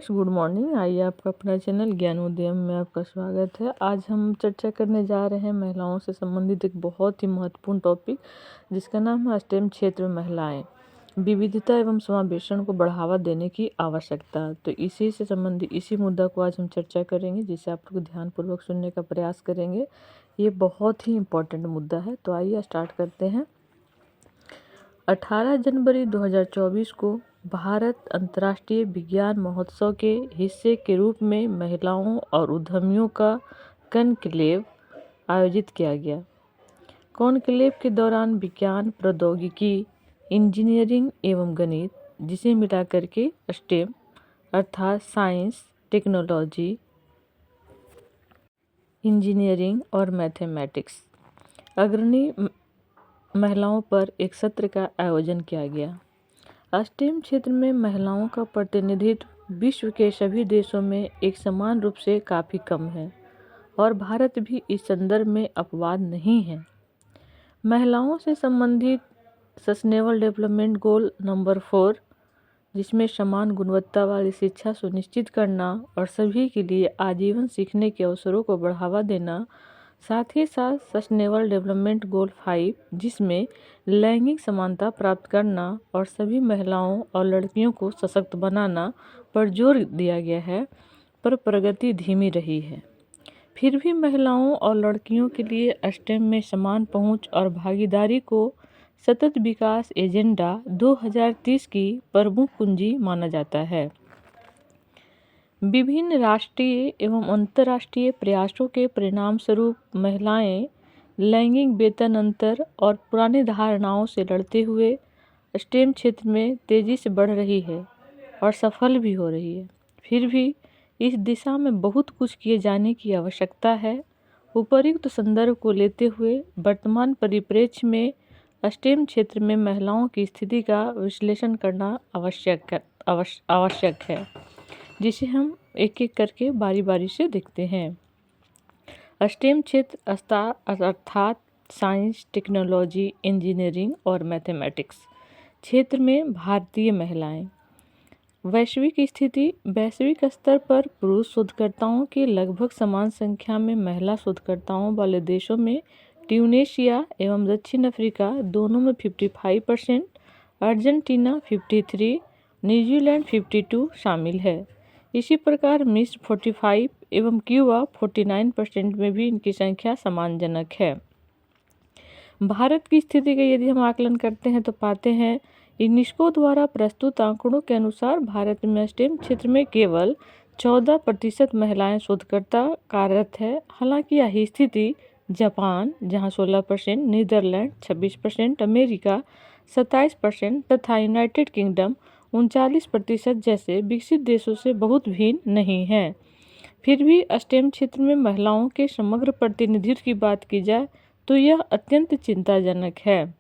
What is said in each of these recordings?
Friends, good morning. आइए आपका अपना चैनल ज्ञानोदयम में आपका स्वागत है। आज हम चर्चा करने जा रहे हैं महिलाओं से संबंधित एक बहुत ही महत्वपूर्ण टॉपिक, जिसका नाम है स्टेम क्षेत्र में महिलाएं, विविधता एवं समावेशन को बढ़ावा देने की आवश्यकता। तो इसी से संबंधित इसी मुद्दा को आज हम चर्चा करेंगे, जिसे आप लोग ध्यानपूर्वक सुनने का प्रयास करेंगे। ये बहुत ही इम्पोर्टेंट मुद्दा है। तो आइए स्टार्ट करते हैं। 18 जनवरी 2024 को भारत अंतर्राष्ट्रीय विज्ञान महोत्सव के हिस्से के रूप में महिलाओं और उद्यमियों का कॉन्क्लेव आयोजित किया गया। कॉन्क्लेव के दौरान विज्ञान, प्रौद्योगिकी, इंजीनियरिंग एवं गणित, जिसे मिलाकर के स्टेम अर्थात साइंस, टेक्नोलॉजी, इंजीनियरिंग और मैथमेटिक्स अग्रणी महिलाओं पर एक सत्र का आयोजन किया गया। स्टेम क्षेत्र में महिलाओं का प्रतिनिधित्व विश्व के सभी देशों में एक समान रूप से काफ़ी कम है और भारत भी इस संदर्भ में अपवाद नहीं है। महिलाओं से संबंधित सस्टेनेबल डेवलपमेंट गोल नंबर 4, जिसमें समान गुणवत्ता वाली शिक्षा सुनिश्चित करना और सभी के लिए आजीवन सीखने के अवसरों को बढ़ावा देना, साथ ही साथ सस्टेनेबल डेवलपमेंट गोल 5, जिसमें लैंगिक समानता प्राप्त करना और सभी महिलाओं और लड़कियों को सशक्त बनाना पर जोर दिया गया है, पर प्रगति धीमी रही है। फिर भी महिलाओं और लड़कियों के लिए स्टेम में समान पहुंच और भागीदारी को सतत विकास एजेंडा 2030 की प्रमुख कुंजी माना जाता है। विभिन्न राष्ट्रीय एवं अंतर्राष्ट्रीय प्रयासों के परिणाम स्वरूप महिलाएं लैंगिक वेतन अंतर और पुरानी धारणाओं से लड़ते हुए स्टेम क्षेत्र में तेजी से बढ़ रही है और सफल भी हो रही है। फिर भी इस दिशा में बहुत कुछ किए जाने की आवश्यकता है। उपरोक्त संदर्भ को लेते हुए वर्तमान परिप्रेक्ष्य में स्टेम क्षेत्र में महिलाओं की स्थिति का विश्लेषण करना आवश्यक है, जिसे हम एक एक करके बारी बारी से देखते हैं। स्टेम क्षेत्र अर्थात साइंस, टेक्नोलॉजी, इंजीनियरिंग और मैथमेटिक्स क्षेत्र में भारतीय महिलाएं। वैश्विक स्थिति। वैश्विक स्तर पर पुरुष शोधकर्ताओं की लगभग समान संख्या में महिला शोधकर्ताओं वाले देशों में ट्यूनेशिया एवं दक्षिण अफ्रीका दोनों में 55%, अर्जेंटीना 53, न्यूजीलैंड 52 शामिल है। इसी प्रकार मिस्र 45 एवं क्यूबा 49% में भी इनकी संख्या सम्मानजनक है। भारत की स्थिति का यदि हम आकलन करते हैं तो पाते हैं यूनेस्को द्वारा प्रस्तुत आंकड़ों के अनुसार भारत में स्टेम क्षेत्र में केवल 14% महिलाएं शोधकर्ता कार्यरत है। हालांकि यही स्थिति जापान, जहां 16%, नीदरलैंड 26%, अमेरिका 27% तथा यूनाइटेड किंगडम 39% जैसे विकसित देशों से बहुत भिन्न नहीं है। फिर भी स्टेम क्षेत्र में महिलाओं के समग्र प्रतिनिधित्व की बात की जाए तो यह अत्यंत चिंताजनक है।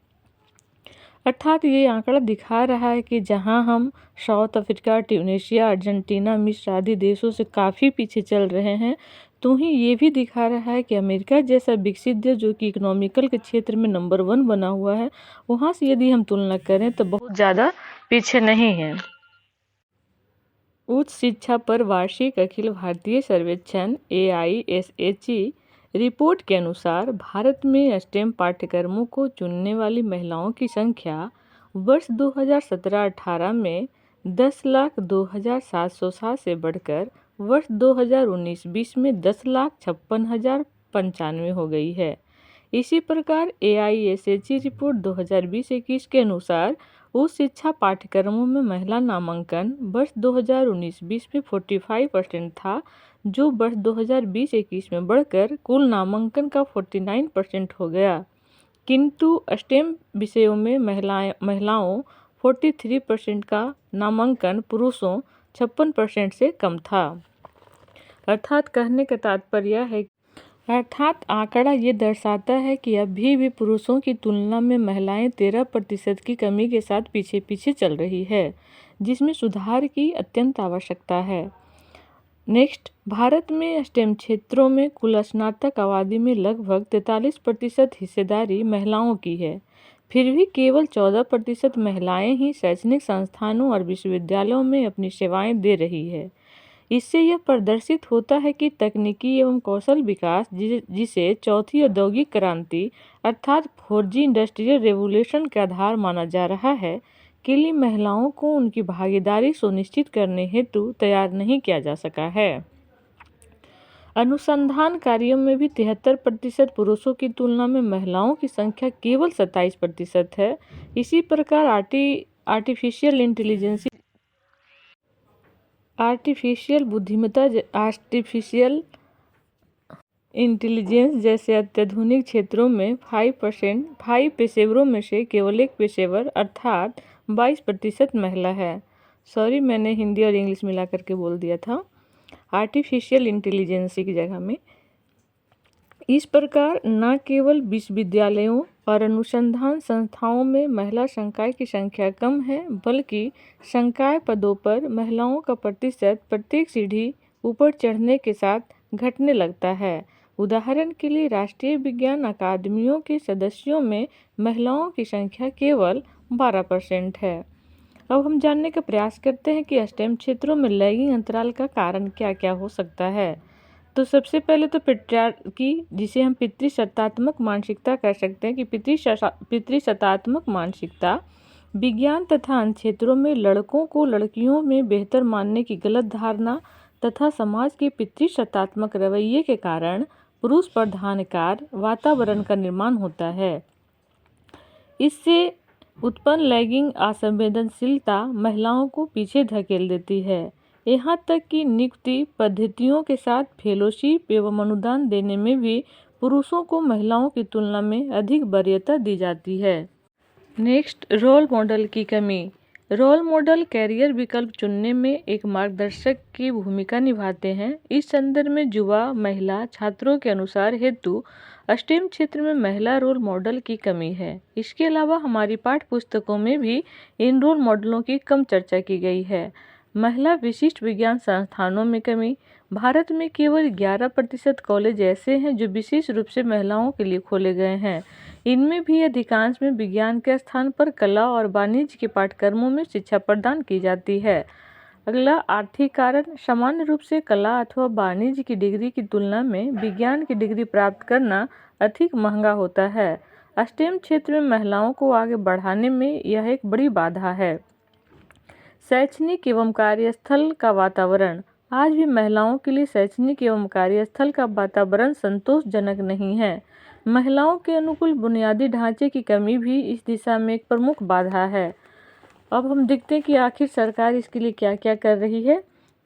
अर्थात ये आंकड़ा दिखा रहा है कि जहां हम साउथ अफ्रीका, ट्यूनेशिया, अर्जेंटीना, मिस्र आदि देशों से काफ़ी पीछे चल रहे हैं, तो ही ये भी दिखा रहा है कि अमेरिका जैसा विकसित देश जो कि इकोनॉमिकल के क्षेत्र में नंबर 1 बना हुआ है, वहाँ से यदि हम तुलना करें तो बहुत ज़्यादा पीछे नहीं है। उच्च शिक्षा पर वार्षिक अखिल भारतीय सर्वेक्षण AISHE रिपोर्ट के अनुसार भारत में स्टेम पाठ्यक्रमों को चुनने वाली महिलाओं की संख्या वर्ष 2017-18 में 10,02,707 से बढ़कर वर्ष 2019-20 में 10,56,095 हो गई है। इसी प्रकार AISHE रिपोर्ट 2020-21 के अनुसार उच्च शिक्षा पाठ्यक्रमों में महिला नामांकन वर्ष 2019-20 में 45% था, जो वर्ष 2020-21 में बढ़कर कुल नामांकन का 49% हो गया। किंतु स्टेम विषयों में महिलाओं 43% का नामांकन पुरुषों 56% से कम था। अर्थात कहने का तात्पर्य है आंकड़ा ये दर्शाता है कि अभी भी पुरुषों की तुलना में महिलाएं 13% की कमी के साथ पीछे पीछे चल रही है, जिसमें सुधार की अत्यंत आवश्यकता है। नेक्स्ट, भारत में स्टेम क्षेत्रों में कुल स्नातक आबादी में लगभग 43% हिस्सेदारी महिलाओं की है। फिर भी केवल 14% महिलाएं ही शैक्षणिक संस्थानों और विश्वविद्यालयों में अपनी सेवाएं दे रही है। इससे यह प्रदर्शित होता है कि तकनीकी एवं कौशल विकास जिसे चौथी औद्योगिक क्रांति अर्थात 4G इंडस्ट्रियल रेवोल्यूशन का आधार माना जा रहा है, के लिए महिलाओं को उनकी भागीदारी सुनिश्चित करने हेतु तैयार नहीं किया जा सका है। अनुसंधान कार्यों में भी 73% पुरुषों की तुलना में महिलाओं की संख्या केवल 27% है। इसी प्रकार आर्टिफिशियल इंटेलिजेंस जैसे अत्याधुनिक क्षेत्रों में 5 पेशेवरों में से केवल एक पेशेवर अर्थात 22% महिला है। सॉरी, मैंने हिंदी और इंग्लिश मिला करके बोल दिया था, आर्टिफिशियल इंटेलिजेंस की जगह में। इस प्रकार न केवल विश्वविद्यालयों और अनुसंधान संस्थाओं में महिला संकाय की संख्या कम है, बल्कि संकाय पदों पर महिलाओं का प्रतिशत प्रत्येक सीढ़ी ऊपर चढ़ने के साथ घटने लगता है। उदाहरण के लिए राष्ट्रीय विज्ञान अकादमियों के सदस्यों में महिलाओं की संख्या केवल 12% है। अब हम जानने का प्रयास करते हैं कि स्टेम क्षेत्रों में लैगिंग अंतराल का कारण क्या क्या हो सकता है। तो सबसे पहले तो पैट्रियार्की, जिसे हम पितृसत्तात्मक मानसिकता कह सकते हैं कि पितृसत्तात्मक मानसिकता विज्ञान तथा अन्य क्षेत्रों में लड़कों को लड़कियों में बेहतर मानने की गलत धारणा तथा समाज के पितृसत्तात्मक रवैये के कारण पुरुष प्रधानकार वातावरण का निर्माण होता है। इससे उत्पन्न लैगिंग असंवेदनशीलता महिलाओं को पीछे धकेल देती है। यहाँ तक कि नियुक्ति पद्धतियों के साथ फेलोशिप एवं अनुदान देने में भी पुरुषों को महिलाओं की तुलना में अधिक वरीयता दी जाती है। नेक्स्ट, रोल मॉडल की कमी। रोल मॉडल कैरियर विकल्प चुनने में एक मार्गदर्शक की भूमिका निभाते हैं। इस संदर्भ में युवा महिला छात्रों के अनुसार हेतु स्टेम क्षेत्र में महिला रोल मॉडल की कमी है। इसके अलावा हमारी पाठ्य पुस्तकों में भी इन रोल मॉडलों की कम चर्चा की गई है। महिला विशिष्ट विज्ञान संस्थानों में कमी। भारत में केवल 11% कॉलेज ऐसे हैं जो विशेष रूप से महिलाओं के लिए खोले गए हैं। इनमें भी अधिकांश में विज्ञान के स्थान पर कला और वाणिज्य के पाठ्यक्रमों में शिक्षा प्रदान की जाती है। अगला, आर्थिक कारण। सामान्य रूप से कला अथवा वाणिज्य की डिग्री की तुलना में विज्ञान की डिग्री प्राप्त करना अधिक महंगा होता है। स्टेम क्षेत्र में महिलाओं को आगे बढ़ाने में यह एक बड़ी बाधा है। शैक्षणिक एवं कार्यस्थल का वातावरण। आज भी महिलाओं के लिए शैक्षणिक एवं कार्यस्थल का वातावरण संतोषजनक नहीं है। महिलाओं के अनुकूल बुनियादी ढांचे की कमी भी इस दिशा में एक प्रमुख बाधा है। अब हम देखते हैं कि आखिर सरकार इसके लिए क्या क्या कर रही है।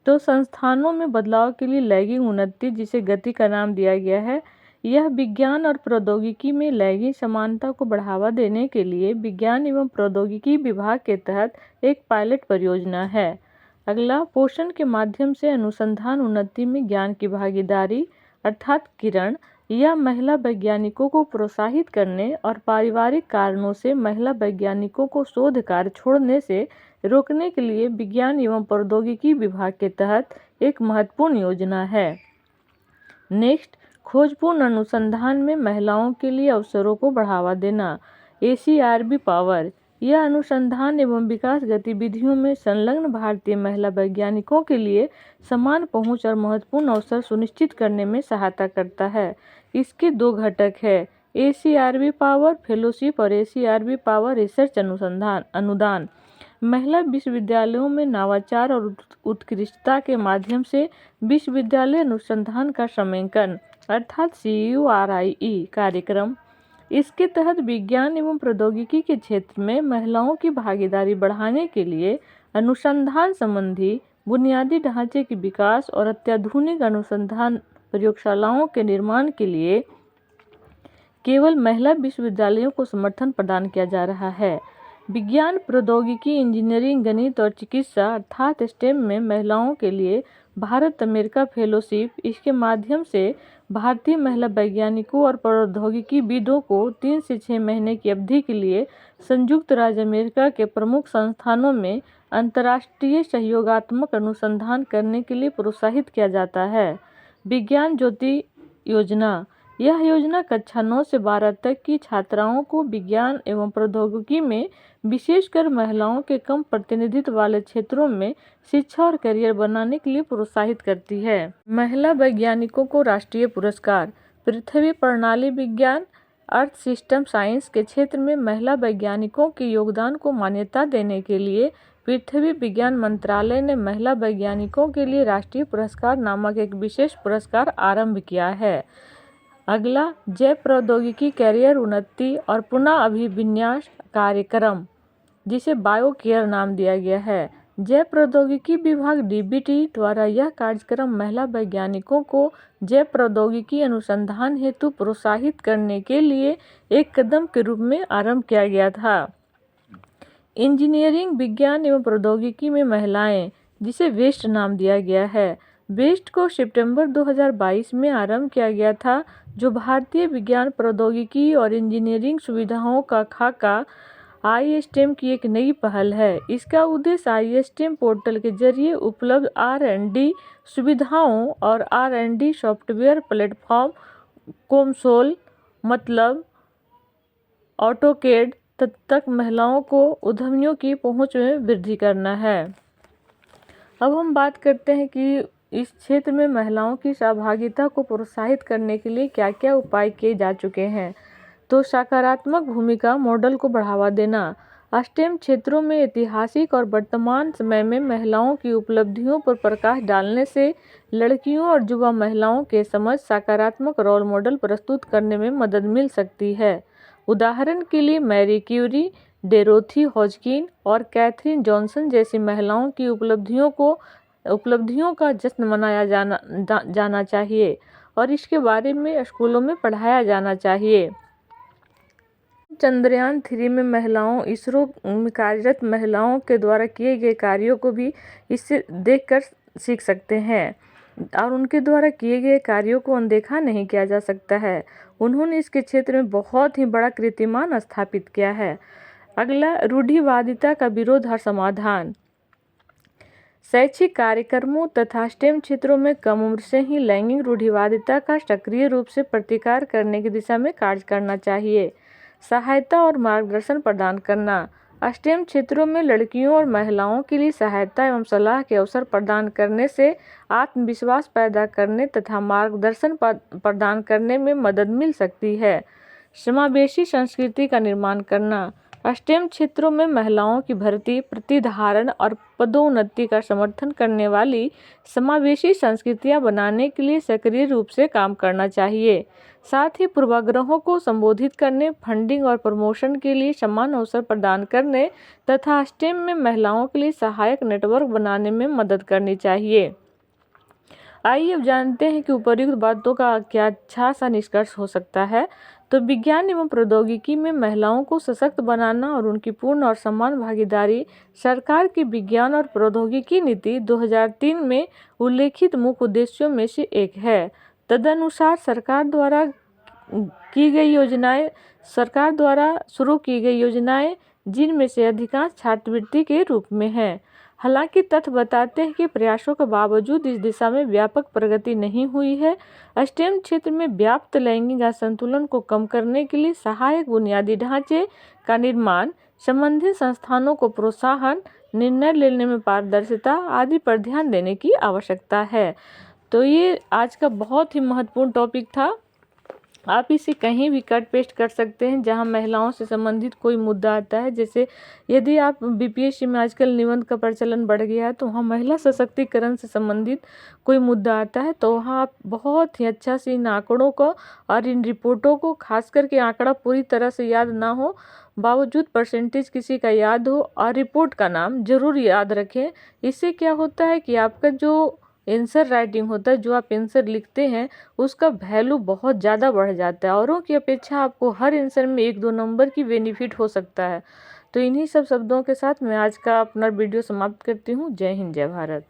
तो संस्थानों में बदलाव के लिए लैंगिक उन्नति, जिसे गति का नाम दिया गया है, यह विज्ञान और प्रौद्योगिकी में लैंगिक समानता को बढ़ावा देने के लिए विज्ञान एवं प्रौद्योगिकी विभाग के तहत एक पायलट परियोजना है। अगला, पोषण के माध्यम से अनुसंधान उन्नति में ज्ञान की भागीदारी अर्थात किरण, यह महिला वैज्ञानिकों को प्रोत्साहित करने और पारिवारिक कारणों से महिला वैज्ञानिकों को शोध कार्य छोड़ने से रोकने के लिए विज्ञान एवं प्रौद्योगिकी विभाग के तहत एक महत्वपूर्ण योजना है। नेक्स्ट, खोजपूर्ण अनुसंधान में महिलाओं के लिए अवसरों को बढ़ावा देना। ACRB पावर, यह अनुसंधान एवं विकास गतिविधियों में संलग्न भारतीय महिला वैज्ञानिकों के लिए समान पहुंच और महत्वपूर्ण अवसर सुनिश्चित करने में सहायता करता है। इसके 2 घटक है, ACRB पावर फेलोशिप और ACRB पावर रिसर्च अनुदान। महिला विश्वविद्यालयों में नवाचार और उत्कृष्टता के माध्यम से विश्वविद्यालय अनुसंधान का समैंकन अर्थात CURIE कार्यक्रम। इसके तहत विज्ञान एवं प्रौद्योगिकी के क्षेत्र में महिलाओं की भागीदारी बढ़ाने के लिए अनुसंधान संबंधी बुनियादी ढांचे के विकास और अत्याधुनिक अनुसंधान प्रयोगशालाओं के निर्माण के लिए केवल महिला विश्वविद्यालयों को समर्थन प्रदान किया जा रहा है। विज्ञान, प्रौद्योगिकी, इंजीनियरिंग, गणित और चिकित्सा अर्थात स्टेम में महिलाओं के लिए भारत अमेरिका फेलोशिप, इसके माध्यम से भारतीय महिला वैज्ञानिकों और प्रौद्योगिकीविदों को 3 से 6 महीने की अवधि के लिए संयुक्त राज्य अमेरिका के प्रमुख संस्थानों में अंतर्राष्ट्रीय सहयोगात्मक अनुसंधान करने के लिए प्रोत्साहित किया जाता है। विज्ञान ज्योति योजना, यह योजना कक्षा 9 से 12 तक की छात्राओं को विज्ञान एवं प्रौद्योगिकी में, विशेषकर महिलाओं के कम प्रतिनिधित्व वाले क्षेत्रों में शिक्षा और करियर बनाने के लिए प्रोत्साहित करती है। महिला वैज्ञानिकों को राष्ट्रीय पुरस्कार। पृथ्वी प्रणाली विज्ञान अर्थ सिस्टम साइंस के क्षेत्र में महिला वैज्ञानिकों के योगदान को मान्यता देने के लिए पृथ्वी विज्ञान मंत्रालय ने महिला वैज्ञानिकों के लिए राष्ट्रीय पुरस्कार नामक एक विशेष पुरस्कार आरंभ किया है। अगला, जैव प्रौद्योगिकी कैरियर उन्नति और पुनः अभिविन्यास कार्यक्रम, जिसे बायोकेयर नाम दिया गया है। जैव प्रौद्योगिकी विभाग डीबीटी द्वारा यह कार्यक्रम महिला वैज्ञानिकों को जैव प्रौद्योगिकी अनुसंधान हेतु प्रोत्साहित करने के लिए एक कदम के रूप में आरंभ किया गया था। इंजीनियरिंग विज्ञान एवं प्रौद्योगिकी में महिलाएं, जिसे वेस्ट नाम दिया गया है। वेस्ट को सितंबर 2022 में आरंभ किया गया था, जो भारतीय विज्ञान प्रौद्योगिकी और इंजीनियरिंग सुविधाओं का खाका iSTEM की एक नई पहल है। इसका उद्देश्य iSTEM पोर्टल के जरिए उपलब्ध R&D सुविधाओं और R&D सॉफ्टवेयर प्लेटफॉर्म कंसोल मतलब ऑटोकेड तक महिलाओं को उद्यमियों की पहुंच में वृद्धि करना है। अब हम बात करते हैं कि इस क्षेत्र में महिलाओं की सहभागिता को प्रोत्साहित करने के लिए क्या क्या उपाय किए जा चुके हैं। तो सकारात्मक भूमिका मॉडल को बढ़ावा देना। स्टेम क्षेत्रों में ऐतिहासिक और वर्तमान समय में महिलाओं की उपलब्धियों पर प्रकाश डालने से लड़कियों और युवा महिलाओं के समझ सकारात्मक रोल मॉडल प्रस्तुत करने में मदद मिल सकती है। उदाहरण के लिए मैरी क्यूरी, डेरोथी हॉजकिन और कैथरीन जॉनसन जैसी महिलाओं की उपलब्धियों का जश्न मनाया जाना चाहिए और इसके बारे में स्कूलों में पढ़ाया जाना चाहिए। चंद्रयान 3 में महिलाओं, इसरो में कार्यरत महिलाओं के द्वारा किए गए कार्यों को भी इससे देखकर सीख सकते हैं और उनके द्वारा किए गए कार्यों को अनदेखा नहीं किया जा सकता है। उन्होंने इसके क्षेत्र में बहुत ही बड़ा कीर्तिमान स्थापित किया है। अगला, रूढ़िवादिता का विरोध और समाधान। शैक्षिक कार्यक्रमों तथा स्टेम क्षेत्रों में कम उम्र से ही लैंगिक रूढ़िवादिता का सक्रिय रूप से प्रतिकार करने की दिशा में कार्य करना चाहिए। सहायता और मार्गदर्शन प्रदान करना। स्टेम क्षेत्रों में लड़कियों और महिलाओं के लिए सहायता एवं सलाह के अवसर प्रदान करने से आत्मविश्वास पैदा करने तथा मार्गदर्शन प्रदान करने में मदद मिल सकती है। समावेशी संस्कृति का निर्माण करना। स्टेम क्षेत्रों में महिलाओं की भर्ती, प्रतिधारण और पदोन्नति का समर्थन करने वाली समावेशी संस्कृतियां बनाने के लिए सक्रिय रूप से काम करना चाहिए। साथ ही पूर्वाग्रहों को संबोधित करने, फंडिंग और प्रमोशन के लिए समान अवसर प्रदान करने तथा स्टेम में महिलाओं के लिए सहायक नेटवर्क बनाने में मदद करनी चाहिए। आइए अब जानते हैं कि उपर्युक्त बातों का क्या अच्छा सा निष्कर्ष हो सकता है। तो विज्ञान एवं प्रौद्योगिकी में महिलाओं को सशक्त बनाना और उनकी पूर्ण और समान भागीदारी सरकार की विज्ञान और प्रौद्योगिकी नीति 2003 में उल्लेखित मुख्य उद्देश्यों में से एक है। तदनुसार सरकार द्वारा शुरू की गई योजनाएं, जिनमें से अधिकांश छात्रवृत्ति के रूप में हैं। हालांकि तथ्य बताते हैं कि प्रयासों के बावजूद इस दिशा में व्यापक प्रगति नहीं हुई है। स्टेम क्षेत्र में व्याप्त लैंगिक असंतुलन को कम करने के लिए सहायक बुनियादी ढांचे का निर्माण, संबंधित संस्थानों को प्रोत्साहन, निर्णय लेने में पारदर्शिता आदि पर ध्यान देने की आवश्यकता है। तो ये आज का बहुत ही महत्वपूर्ण टॉपिक था। आप इसे कहीं भी कट पेस्ट कर सकते हैं जहां महिलाओं से संबंधित कोई मुद्दा आता है। जैसे यदि आप बीपीएससी में आजकल निबंध का प्रचलन बढ़ गया है, तो वहाँ महिला सशक्तिकरण से संबंधित कोई मुद्दा आता है तो वहाँ आप बहुत ही अच्छा से इन आंकड़ों को और इन रिपोर्टों को, खास करके आंकड़ा पूरी तरह से याद ना हो बावजूद परसेंटेज किसी का याद हो और रिपोर्ट का नाम जरूर याद रखें। इससे क्या होता है कि आपका जो आंसर राइटिंग होता है, जो आप आंसर लिखते हैं, उसका वैल्यू बहुत ज़्यादा बढ़ जाता है। औरों की अपेक्षा आपको हर आंसर में 1-2 नंबर की बेनिफिट हो सकता है। तो इन्हीं सब शब्दों के साथ मैं आज का अपना वीडियो समाप्त करती हूँ। जय हिंद, जय भारत।